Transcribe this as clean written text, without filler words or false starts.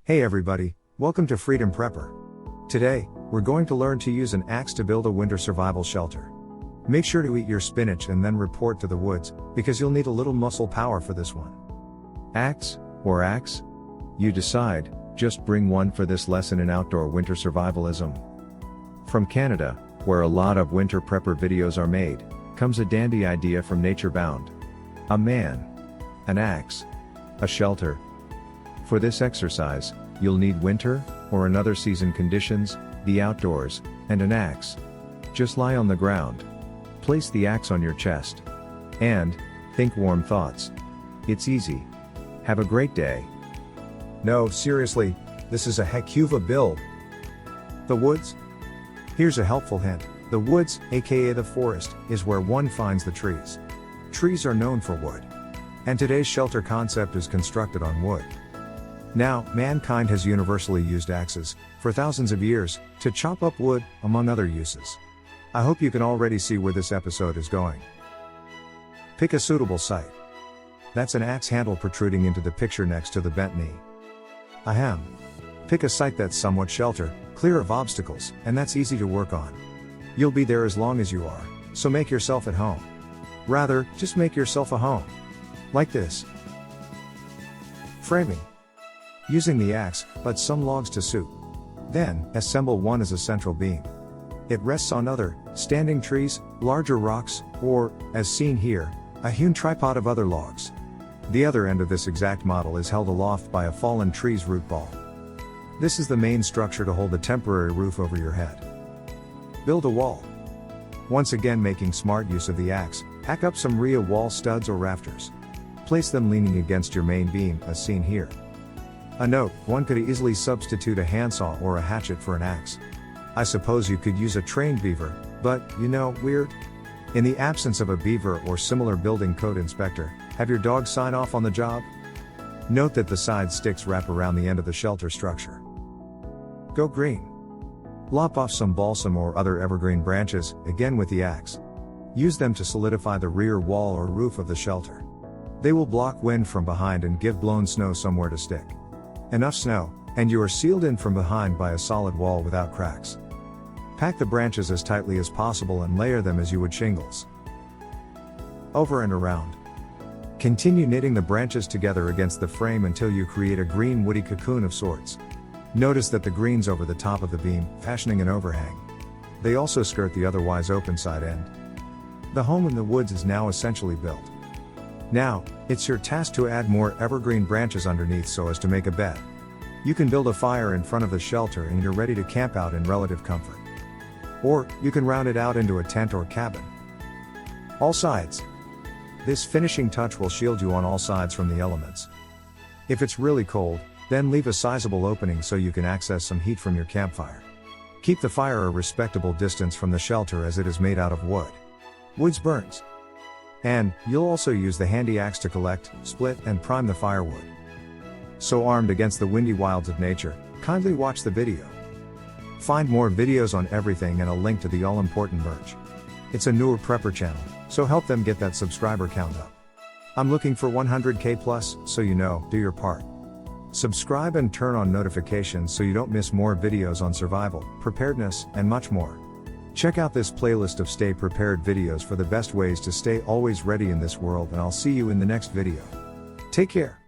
Hey everybody, welcome to Freedom Prepper. Today, we're going to learn to use an axe to build a winter survival shelter. Make sure to eat your spinach and then report to the woods, because you'll need a little muscle power for this one. Axe, or axe? You decide, just bring one for this lesson in outdoor winter survivalism. From Canada, where a lot of winter prepper videos are made, comes a dandy idea from Nature Bound. A man. An axe. A shelter. For this exercise, you'll need winter, or another season conditions, the outdoors, and an axe. Just lie on the ground. Place the axe on your chest. And, think warm thoughts. It's easy. Have a great day. No, seriously, this is a heck of a build. The woods? Here's a helpful hint. The woods, aka the forest, is where one finds the trees. Trees are known for wood. And today's shelter concept is constructed on wood. Now, mankind has universally used axes, for thousands of years, to chop up wood, among other uses. I hope you can already see where this episode is going. Pick a suitable site. That's an axe handle protruding into the picture next to the bent knee. Ahem. Pick a site that's somewhat sheltered, clear of obstacles, and that's easy to work on. You'll be there as long as you are, so make yourself at home. Rather, just make yourself a home. Like this. Framing. Using the axe, let some logs to suit. Then, assemble one as a central beam. It rests on other, standing trees, larger rocks, or, as seen here, a hewn tripod of other logs. The other end of this exact model is held aloft by a fallen tree's root ball. This is the main structure to hold a temporary roof over your head. Build a wall. Once again, making smart use of the axe, hack up some rear wall studs or rafters. Place them leaning against your main beam, as seen here. A note, one could easily substitute a handsaw or a hatchet for an axe. I suppose you could use a trained beaver, but, weird. In the absence of a beaver or similar building code inspector, have your dog sign off on the job. Note that the side sticks wrap around the end of the shelter structure. Go green. Lop off some balsam or other evergreen branches, again with the axe. Use them to solidify the rear wall or roof of the shelter. They will block wind from behind and give blown snow somewhere to stick. Enough snow, and you are sealed in from behind by a solid wall without cracks. Pack the branches as tightly as possible and layer them as you would shingles. Over and around. Continue knitting the branches together against the frame until you create a green woody cocoon of sorts. Notice that the green's over the top of the beam, fashioning an overhang. They also skirt the otherwise open side end. The home in the woods is now essentially built. Now, it's your task to add more evergreen branches underneath so as to make a bed. You can build a fire in front of the shelter and you're ready to camp out in relative comfort. Or, you can round it out into a tent or cabin. All sides. This finishing touch will shield you on all sides from the elements. If it's really cold, then leave a sizable opening so you can access some heat from your campfire. Keep the fire a respectable distance from the shelter as it is made out of wood. Woods burns. And, you'll also use the handy axe to collect, split, and prime the firewood. So armed against the windy wilds of nature, kindly watch the video. Find more videos on everything and a link to the all-important merch. It's a newer prepper channel, so help them get that subscriber count up. I'm looking for 100K plus, so do your part. Subscribe and turn on notifications so you don't miss more videos on survival, preparedness, and much more. Check out this playlist of Stay Prepared videos for the best ways to stay always ready in this world, and I'll see you in the next video. Take care.